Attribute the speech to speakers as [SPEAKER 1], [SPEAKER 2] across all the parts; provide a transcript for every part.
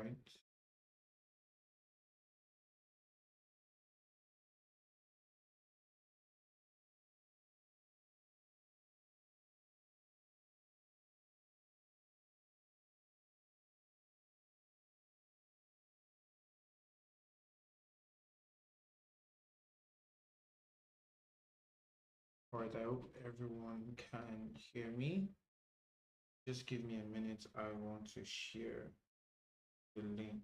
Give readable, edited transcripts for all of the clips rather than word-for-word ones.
[SPEAKER 1] right. All right, I hope everyone can hear me. Just give me a minute. I want to share the link.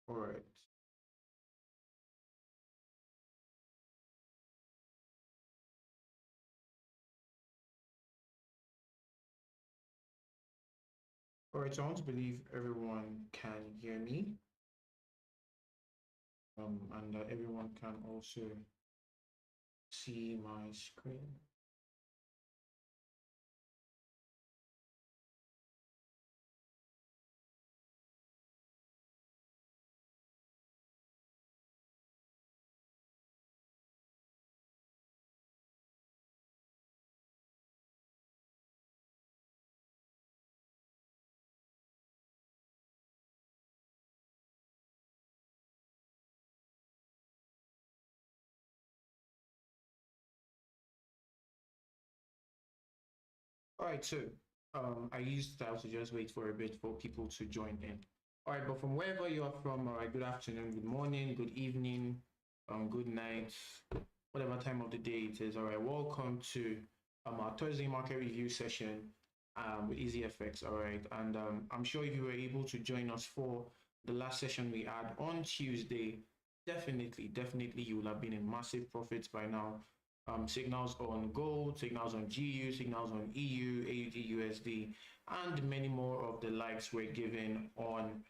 [SPEAKER 1] All right. All right, so I want to believe everyone can hear me, and that everyone can also see my screen. All right, so I used that to just wait for a bit for people to join in. All right, but from wherever you are from, all right, good afternoon, good morning, good evening, good night, whatever time of the day it is. All right, welcome to our Thursday market review session with EasyFX. All right, and I'm sure if you were able to join us for the last session we had on Tuesday, definitely you will have been in massive profits by now. Signals on gold, signals on GU, signals on EU, AUD, USD, and many more of the likes were given on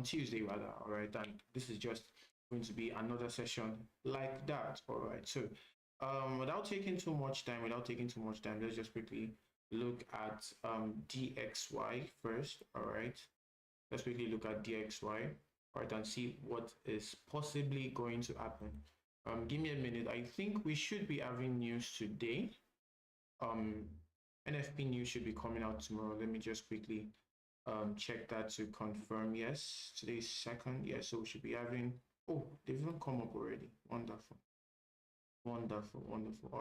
[SPEAKER 1] Tuesday rather. All right, and this is just going to be another session like that. All right, so without taking too much time, let's just quickly look at DXY first. All right, let's quickly look at DXY. All right, and see what is possibly going to happen. Give me a minute. I think we should be having news today. NFP news should be coming out tomorrow. Let me just quickly check that to confirm. Yes, today's second. Yeah, so we should be having. Oh, they've even come up already. Wonderful. All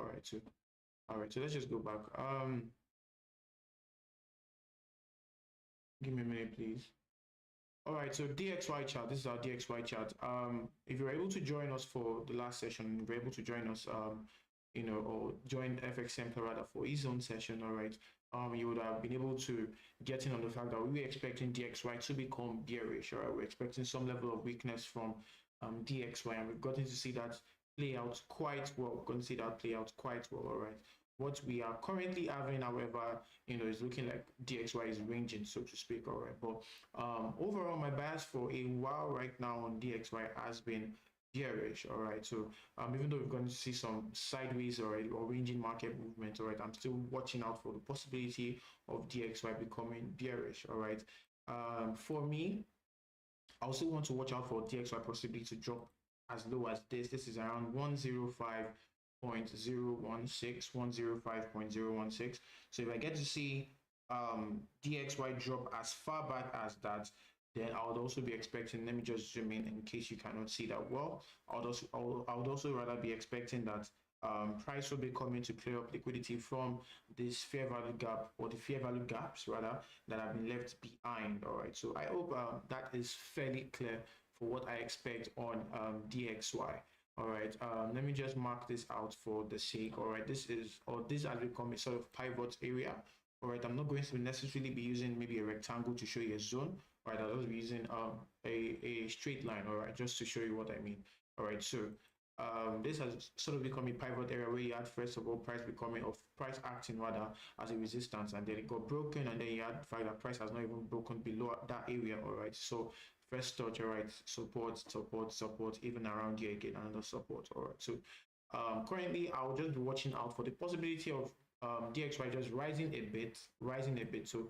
[SPEAKER 1] right, so let's just go back. Give me a minute, please. All right, so DXY chart, this is our DXY chart. If you're able to join us for the last session, you're able to join us, or join FX Center rather for his own session, all right, you would have been able to get in on the fact that we were expecting DXY to become bearish, all right, we're expecting some level of weakness from DXY, and we've gotten to see that play out quite well. We're going to see that play out quite well, all right. What we are currently having, however, is looking like DXY is ranging, so to speak, all right. But overall, my bias for a while right now on DXY has been bearish, all right. So even though we're going to see some sideways or ranging market movement, all right, I'm still watching out for the possibility of DXY becoming bearish, all right. For me, I also want to watch out for DXY possibly to drop as low as this. This is around 105.016, 105.016. So if I get to see DXY drop as far back as that, Then I would also be expecting, let me just zoom in case you cannot see that well. I would also rather be expecting that price will be coming to clear up liquidity from this fair value gap, or the fair value gaps rather, that have been left behind. All right, so I hope that is fairly clear for what I expect on DXY. All right, let me just mark this out for the sake. All right, this has become a sort of pivot area. All right, I'm not going to necessarily be using maybe a rectangle to show you a zone. All right, I'll just be using a straight line. All right, just to show you what I mean. All right, so this has sort of become a pivot area where you had, first of all, price acting rather as a resistance, and then it got broken, and then you had the fact that price has not even broken below that area. All right, so first touch, all right, support, even around here again, another support. All right, so currently I'll just be watching out for the possibility of DXY just rising a bit. So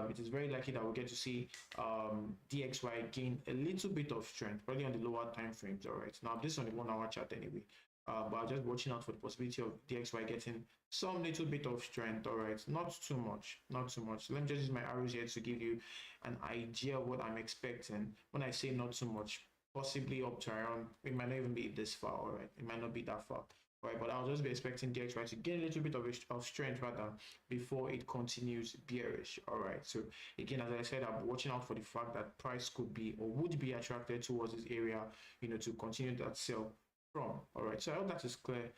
[SPEAKER 1] it is very likely that we'll get to see DXY gain a little bit of strength, probably on the lower time frames. All right, now this is on the 1 hour chart anyway. But I'm just watching out for the possibility of DXY getting some little bit of strength. All right, not too much. So let me just use my arrows here to give you an idea of what I'm expecting. When I say not too much, possibly up to around, it might not even be this far. All right, it might not be that far. Right, but I'll just be expecting DXY to gain a little bit of strength rather before it continues bearish. All right, so again, as I said, I'm watching out for the fact that price could be or would be attracted towards this area, to continue that sell from. All right, so I hope that is clear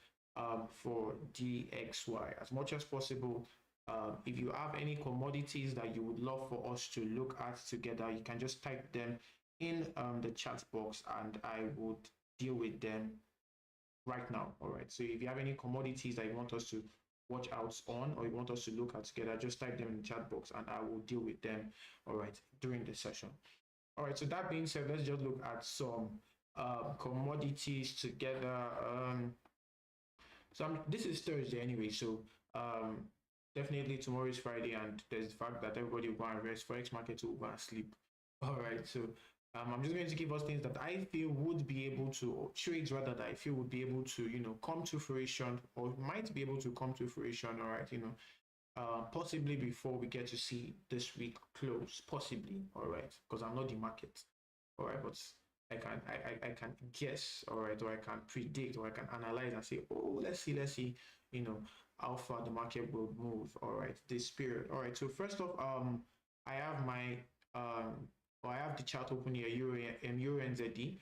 [SPEAKER 1] for DXY as much as possible. If you have any commodities that you would love for us to look at together, you can just type them in the chat box and I would deal with them right now. All right, so if you have any commodities that you want us to watch out on, or you want us to look at together, just type them in the chat box and I will deal with them, all right, during the session. All right, so that being said, let's just look at some commodities together. This is Thursday anyway, so definitely tomorrow is Friday, and there's the fact that everybody will go and rest. Forex market will go and sleep. All right, so I'm just going to give us things that I feel would be able to, or trades rather, that I feel would be able to, come to fruition, or might be able to come to fruition. All right, possibly before we get to see this week close, possibly. All right, because I'm not the market. All right, but I can guess. All right, or I can predict, or I can analyze and say, oh, let's see, how far the market will move. All right, this period. All right, so first off, I have my I have the chart open here, Euro NZD.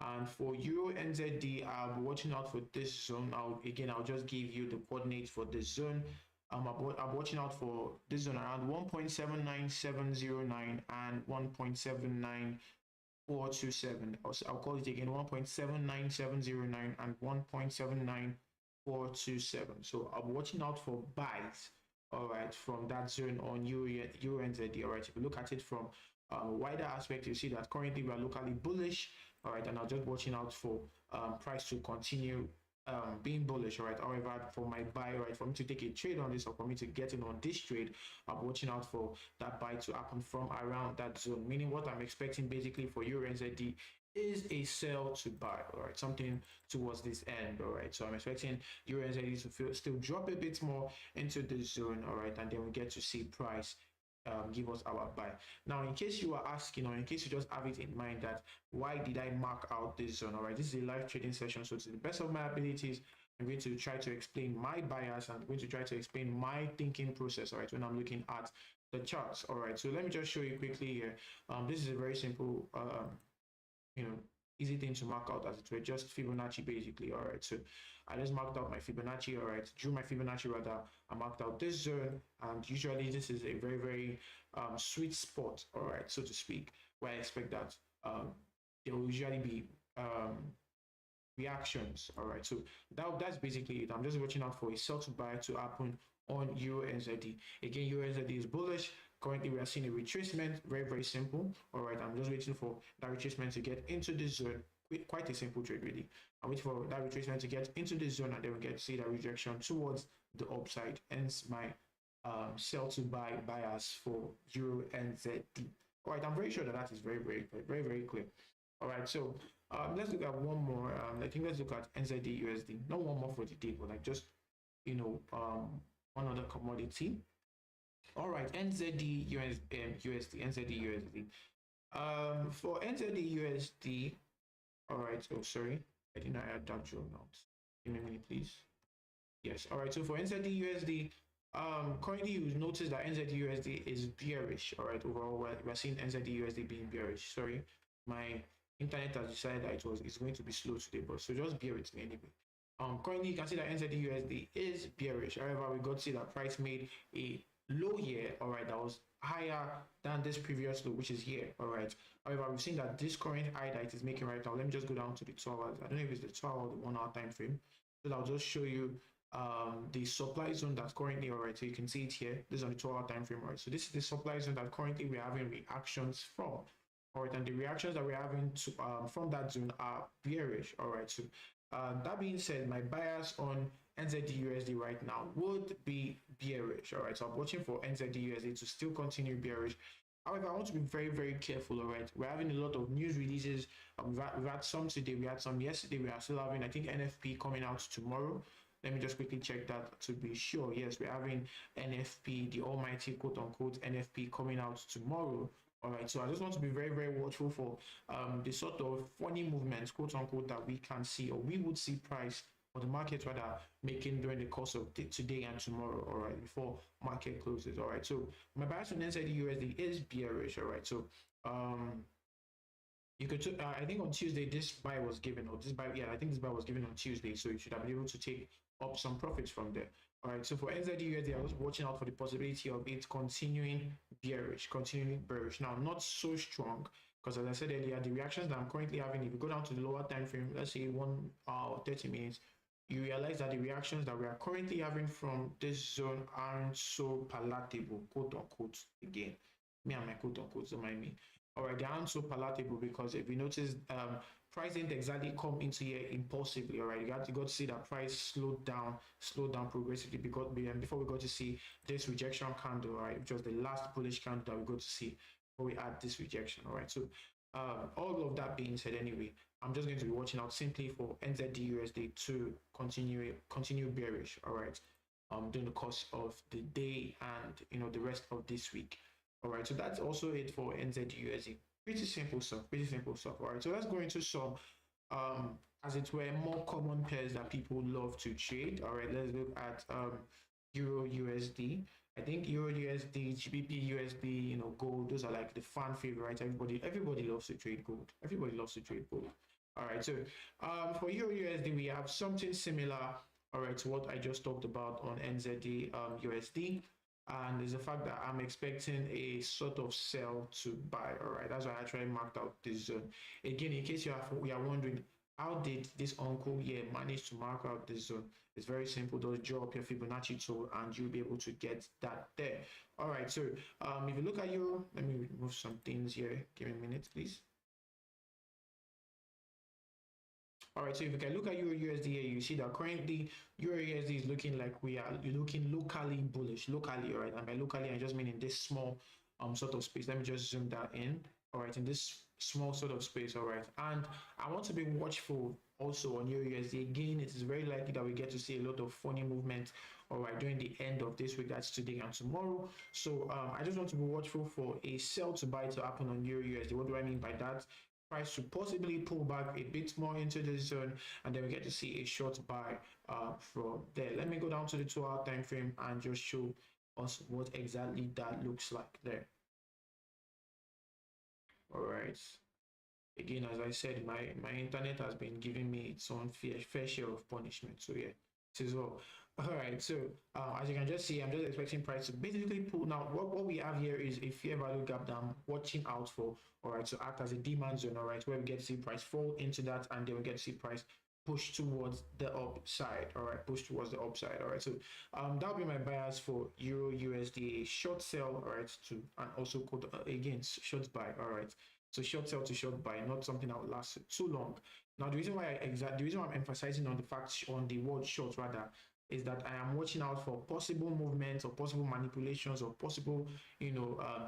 [SPEAKER 1] And for Euro NZD, I'm watching out for this zone. I'll just give you the coordinates for this zone. I'm watching out for this zone around 1.79709 and 1.79427. I'll call it again, 1.79709 and 1.79427. So I'm watching out for buys, all right, from that zone on Euro NZD. All right, if you look at it from wider aspect, you see that currently we are locally bullish. All right, and I'm just watching out for price to continue being bullish. All right, however, for my buy, right, for me to take a trade on this, or for me to get in on this trade, I'm watching out for that buy to happen from around that zone, meaning what I'm expecting basically for Euro NZD is a sell to buy. All right, something towards this end. All right, so I'm expecting Euro NZD to still drop a bit more into this zone. All right, and then we get to see price give us our buy. Now, in case you are asking, or in case you just have it in mind that why did I mark out this zone? All right, this is a live trading session, so to the best of my abilities, I'm going to try to explain my bias, and I'm going to try to explain my thinking process, all right, when I'm looking at the charts. All right, so let me just show you quickly here. This is a very simple easy thing to mark out, as it were, just Fibonacci basically. All right, so I just marked out my Fibonacci. All right, drew my Fibonacci rather. I marked out this zone, and usually this is a very, very sweet spot, all right, so to speak, where I expect that there will usually be reactions. All right, so that's basically it. I'm just watching out for a sell to buy to happen on Euro NZD. Again, Euro NZD is bullish. Currently, we are seeing a retracement. Very, very simple. All right, I'm just waiting for that retracement to get into this zone. Quite a simple trade, really. I'm waiting for that retracement to get into this zone, and then we get to see that rejection towards the upside. Hence my sell to buy bias for Euro NZD. All right, I'm very sure that is very, very clear. Very, very clear. All right, so let's look at one more. I think let's look at NZD USD. Not one more for the day, but like just one other commodity. All right, NZD USD, NZD USD. For NZD USD, all right. Oh, sorry, I did not add that drill note. Give me a minute, please. Yes. All right. So for NZD USD, currently you notice that NZD USD is bearish. All right. Overall, we're seeing NZD USD being bearish. Sorry, my internet has decided that it's going to be slow today, but so just bear with me anyway. Currently you can see that NZD USD is bearish. However, we got to see that price made a low here. All right, that was higher than this previous low, which is here. All right. However, we've seen that this current high that it is making right now. Let me just go down to the 12 hours. I don't know if it's the 12 or the 1 hour time frame. So I'll just show you the supply zone that's currently, all right, so you can see it here. This is on the 12 hour time frame, right? So this is the supply zone that currently we're having reactions from. All right, and the reactions that we're having to, from that zone are bearish. All right, so that being said, my bias on NZD/USD right now would be bearish. All right, so I'm watching for NZD/USD to still continue bearish. However, I want to be very, very careful. All right, we're having a lot of news releases. We've had some today, we had some yesterday. We are still having, I think, NFP coming out tomorrow. Let me just quickly check that to be sure. Yes, we're having NFP, the almighty quote unquote NFP, coming out tomorrow. All right, so I just want to be very, very watchful for the sort of funny movements, quote unquote, that we can see or we would see price or the market rather making during the course of today and tomorrow. All right, before market closes. All right, so my bias on NZD USD is bearish. All right, so you could, I think on Tuesday this buy was given, or this buy, yeah, I think this buy was given on Tuesday, so you should have been able to take up some profits from there. All right, so for NZD/USD, I was watching out for the possibility of it continuing bearish, continuing bearish. Now, not so strong, because as I said earlier, the reactions that I'm currently having, if you go down to the lower time frame, let's say 1 hour, 30 minutes, you realize that the reactions that we are currently having from this zone aren't so palatable, quote unquote, again. Me and my quote unquote, don't mind me. All right, they aren't so palatable because if you notice, price didn't exactly come into here impulsively. All right, you got to see that price slowed down progressively because before we got to see this rejection candle, right, which was the last bullish candle that we got to see before we add this rejection. All right, so all of that being said, anyway, I'm just going to be watching out simply for NZD/USD to continue bearish. All right, during the course of the day and the rest of this week. All right, so that's also it for NZD/USD. Pretty simple stuff. Pretty simple stuff. All right, so let's go into some, as it were, more common pairs that people love to trade. All right, let's look at Euro USD. I think Euro USD, GBP USD, gold. Those are like the fan favorite. Everybody loves to trade gold. Everybody loves to trade gold. All right, so for Euro USD, we have something similar. All right, to what I just talked about on NZD USD. And there's the fact that I'm expecting a sort of sell to buy. All right, that's why I actually marked out this zone. Again, in case we are wondering, how did this uncle here manage to mark out this zone? It's very simple. Just draw up your Fibonacci tool and you'll be able to get that there. All right, so if you look at Euro, let me remove some things here. Give me a minute, please. All right, so if you can look at Euro USD here, you see that currently Euro USD is looking like you're looking locally bullish, locally, all right? And by locally, I just mean in this small sort of space. Let me just zoom that in. All right, in this small sort of space, all right. And I want to be watchful also on Euro USD. Again, it is very likely that we get to see a lot of funny movement, all right, during the end of this week. That's today and tomorrow. So I just want to be watchful for a sell to buy to happen on Euro USD. What do I mean by that? Price to possibly pull back a bit more into the zone, and then we get to see a short buy from there. Let me go down to the 2 hour time frame and just show us what exactly that looks like there. All right, again, as I said, my internet has been giving me its own fair share of punishment, so yeah, this is all. All right, so as you can just see, I'm just expecting price to basically pull. Now, what we have here is a fair value gap that I'm watching out for. All right, so act as a demand zone. All right, where we get to see price fall into that, and then we get to see price push towards the upside. All right, push towards the upside. All right, so that'll be my bias for Euro USD, short sell. All right, to and also quote again short buy. All right. So short sell to short buy, not something that will last too long. Now, the reason why I'm emphasizing on the word short rather is that I am watching out for possible movements or possible manipulations or possible,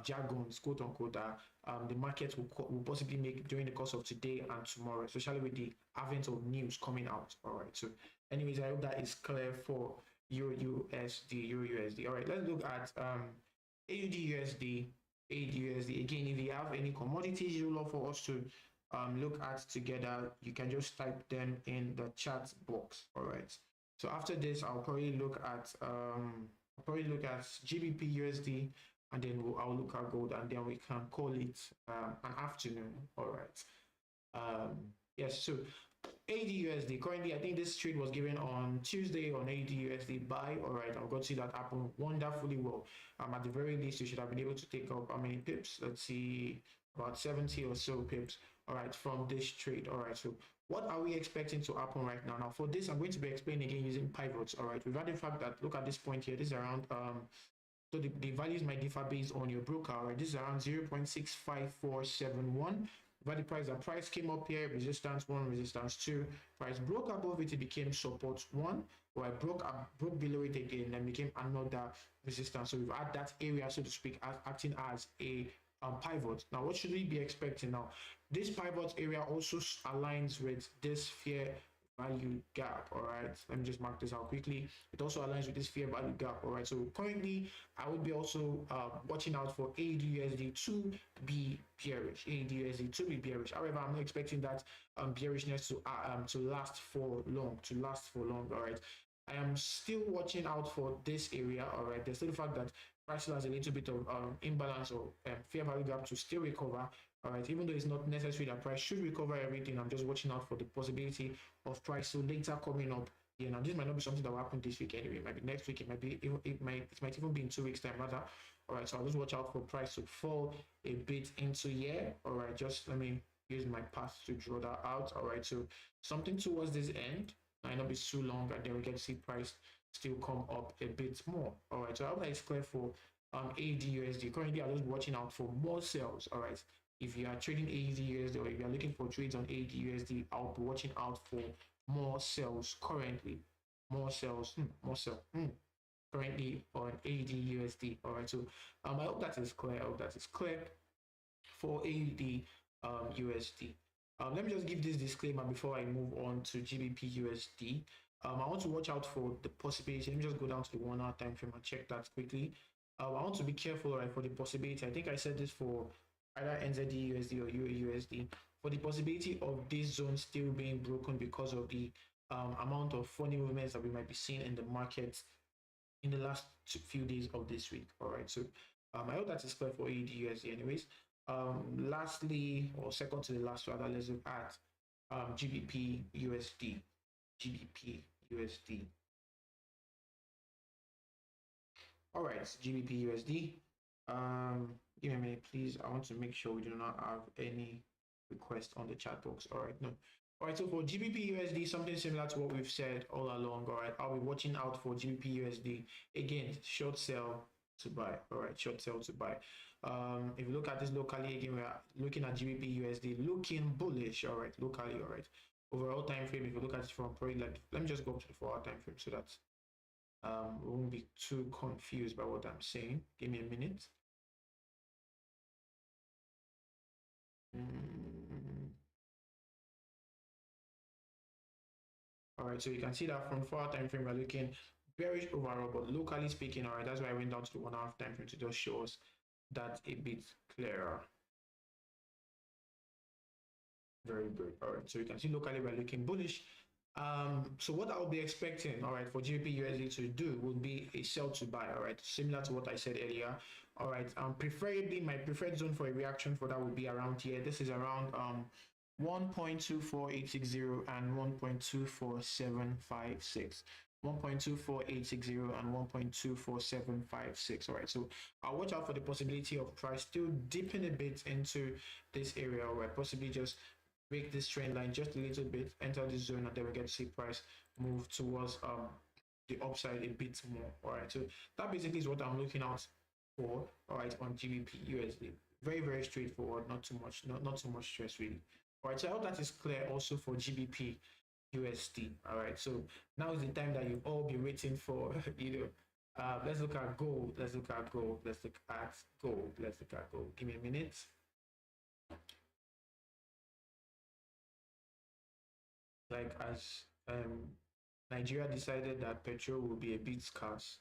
[SPEAKER 1] jargons, quote unquote, that the market will possibly make during the course of today and tomorrow, especially with the advent of news coming out. All right. So, anyways, I hope that is clear for Euro USD. All right. Let's look at AUD USD. AUD. Again, if you have any commodities you love for us to look at together, you can just type them in the chat box. All right. So after this, I'll probably look at GBP USD, and then I'll look at gold, and then we can call it an afternoon. All right. Yes. So AUD currently, I think this trade was given on Tuesday on AUD buy. All right, I've got to see that happen wonderfully well. At the very least, you should have been able to take up how many pips? Let's see, about 70 or so pips. All right, from this trade. All right, so what are we expecting to happen right now? Now, for this, I'm going to be explaining again using pivots. All right, we've had the fact that look at this point here. This is around so the values might differ based on your broker. Right, this is around 0.65471. Value price, the price came up here, resistance 1, resistance 2, price broke above it, it became support 1, or I broke below it again, then became another resistance. So we've had that area, so to speak, acting as a pivot. Now what should we be expecting now? This pivot area also aligns with this fair value gap. All right, let me just mark this out quickly. It also aligns with this fair value gap. All right, so currently I would be also watching out for AUD to be bearish. AUD to be bearish. However, I'm not expecting that bearishness to last for long. All right, I am still watching out for this area. All right, there's still the fact that price has a little bit of imbalance or fair value gap to still recover. All right, even though it's not necessary that price should recover everything, I'm just watching out for the possibility of price so later coming up. Yeah, now this might not be something that will happen this week anyway. It might be next week. It might even be in 2 weeks time rather. All right, so I'll just watch out for price to fall a bit into here. All right, just let me use my path to draw that out. All right, so something towards this end might not be too long, and then we get to see price still come up a bit more. All right, so I hope that is clear for AUD. Currently, I'm just watching out for more sales. All right. If you are trading AUD or if you are looking for trades on AUD, I'll be watching out for more sales currently. More sales, currently on AUD. All right, so I hope that is clear. I hope that is clear for AUD USD. Let me just give this disclaimer before I move on to GBP USD. I want to watch out for the possibility. Let me just go down to the 1 hour time frame and check that quickly. I want to be careful, right, for the possibility. I think I said this for either NZD USD or UAUSD, for the possibility of this zone still being broken because of the amount of funny movements that we might be seeing in the market in the last few days of this week. All right, so I hope that is clear for AUD USD anyways. Lastly, or second to the last rather, let's look at GBP USD. GBP USD. All right, GBP USD. Give me a minute, please. I want to make sure we do not have any request on the chat box. All right, no. All right, so for GBP USD, something similar to what we've said all along. All right, I'll be watching out for GBP USD. Again, short sell to buy. All right, short sell to buy. If you look at this locally, again, we are looking at GBP USD looking bullish. All right, locally. All right. Overall time frame, if you look at it from probably like, let me just go up to the 4 hour time frame so that we won't be too confused by what I'm saying. Give me a minute. All right, so you can see that from 4 hour time frame, we're looking bearish overall, but locally speaking, all right, that's why I went down to the 1 hour time frame to just show us that a bit clearer. Very good. All right, so you can see locally we're looking bullish. So what I'll be expecting, all right, for GBP USD to do would be a sell to buy, all right, similar to what I said earlier. All right, preferably my preferred zone for a reaction for that would be around here. This is around 1.24860 and 1.24756. 1.24860 and 1.24756. All right, so I'll watch out for the possibility of price still dipping a bit into this area, or possibly just break this trend line just a little bit, enter this zone, and then we get to see price move towards the upside a bit more. All right, so that basically is what I'm looking out for. All right, on GBP USD, very very straightforward, not too much, not too much stress really. All right, so I hope that is clear also for GBP USD. All right, so now is the time that you've all been waiting for. Let's look at gold. Let's look at gold. Let's look at gold. Let's look at gold. Give me a minute. Like as Nigeria decided that petrol will be a bit scarce,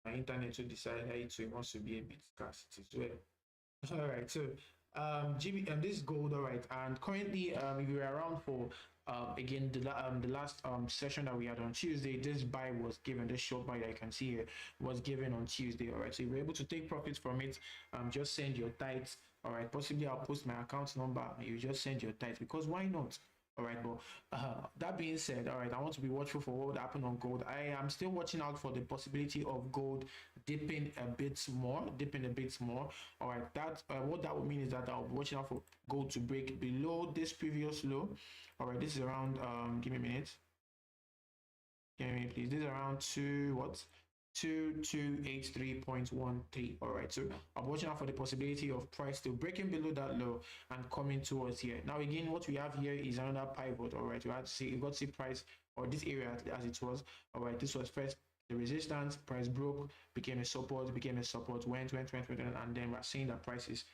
[SPEAKER 1] my internet will decide it wants to be a bit scarce as well. All right, so GB this is gold, all right, and currently if we were around for again the last session that we had on Tuesday, this buy was given, this short buy that you can see here was given on Tuesday, all right. So if you're able to take profits from it, just send your tithes, all right. Possibly I'll post my account number and you just send your tithes because why not? All right, but that being said, all right, I want to be watchful for what would happen on gold. I am still watching out for the possibility of gold dipping a bit more. All right, that what that would mean is that I'll be watching out for gold to break below this previous low. All right, this is around. Give me a minute. Give me a minute, please. This is around two what? 2283.13. All right, so I'm watching out for the possibility of price still breaking below that low and coming towards here. Now again, what we have here is another pivot. All right, you have to see, you got to see price or this area as it was. All right, this was first the resistance, price broke, became a support, went, and then we're seeing that price is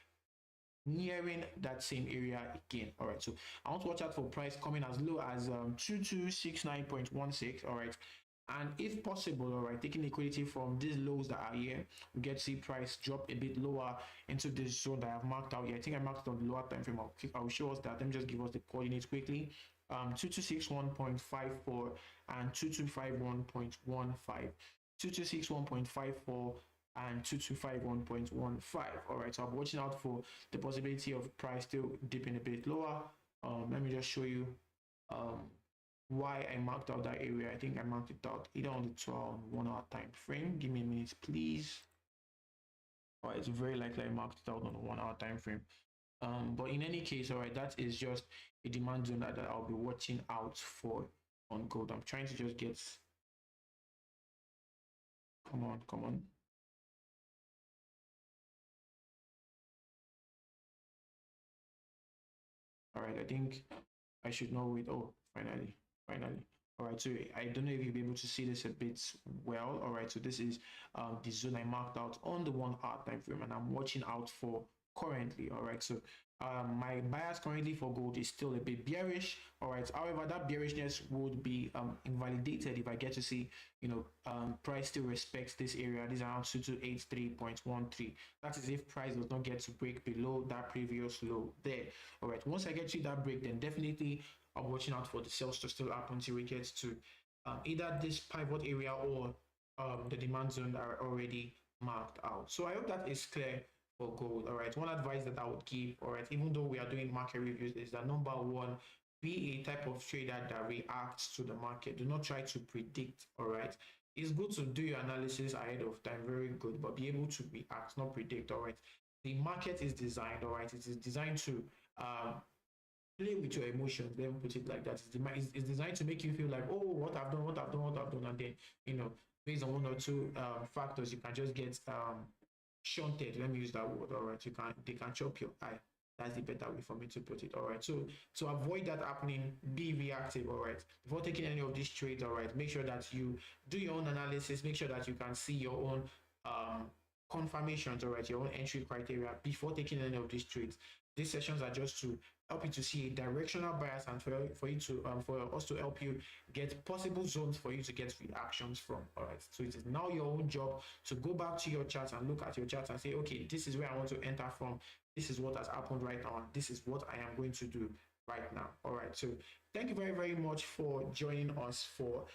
[SPEAKER 1] nearing that same area again. All right, so I want to watch out for price coming as low as 2269.16. all right, and if possible, all right, taking liquidity from these lows that are here, we get to see price drop a bit lower into this zone that I've marked out here. I think I marked it on the lower time frame. I'll show us that. Let me just give us the coordinates quickly. 2261.54 and 2251.15. 2261.54 and 2251.15. all right, so I'm watching out for the possibility of price still dipping a bit lower. Let me just show you why I marked out that area. I think I marked it out either on the 12 1 hour time frame. Give me a minute, please. All right, it's very likely I marked it out on the 1 hour time frame. But in any case, all right, that is just a demand zone that I'll be watching out for on gold. I'm trying to just get, come on. All right, I think I should know it. Oh, finally. All right, so I don't know if you'll be able to see this a bit well. All right, so this is the zone I marked out on the 1 hour time frame, and I'm watching out for currently. All right, so my bias currently for gold is still a bit bearish. All right, however, that bearishness would be invalidated if I get to see, price still respects this area. This is around 2283.13. That is if price does not get to break below that previous low there. All right, once I get to that break, then definitely I'm watching out for the sales to still happen until we get to either this pivot area or the demand zone that are already marked out. So I hope that is clear for gold. All right, one advice that I would give, all right, even though we are doing market reviews, is that number one, be a type of trader that reacts to the market. Do not try to predict. All right, it's good to do your analysis ahead of time, very good, but be able to react, not predict. All right, the market is designed, all right, it is designed to play with your emotions. Let me put it like that. It's designed to make you feel like, oh, what I've done, and then based on one or two factors, you can just get shunted. Let me use that word. All right, they can chop your eye. That's the better way for me to put it. All right, so to avoid that happening, be reactive. All right, before taking any of these trades, all right, make sure that you do your own analysis. Make sure that you can see your own confirmations, all right, your own entry criteria before taking any of these trades. These sessions are just to help you to see a directional bias and for you to for us to help you get possible zones for you to get reactions from. All right, so it is now your own job to go back to your charts and look at your charts and say, okay, this is where I want to enter from. This is what has happened right now, and this is what I am going to do right now. All right, so thank you very, very much for joining us for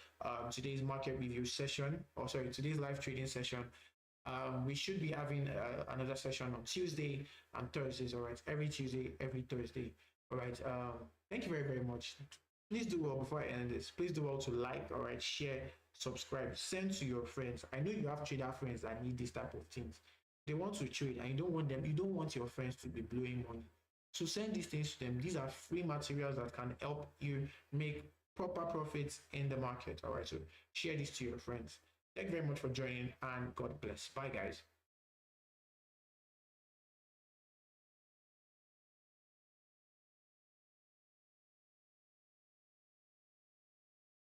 [SPEAKER 1] today's market review session, or sorry, today's live trading session. We should be having another session on Tuesday and Thursdays. All right, every Tuesday, every Thursday. All right, thank you very, very much. Please do well before I end this. Please do well to like, all right, share, subscribe, send to your friends. I know you have trader friends that need this type of things. They want to trade and you don't want your friends to be blowing money. So send these things to them. These are free materials that can help you make proper profits in the market. All right, so share this to your friends. Thank you very much for joining, and God bless. Bye, guys.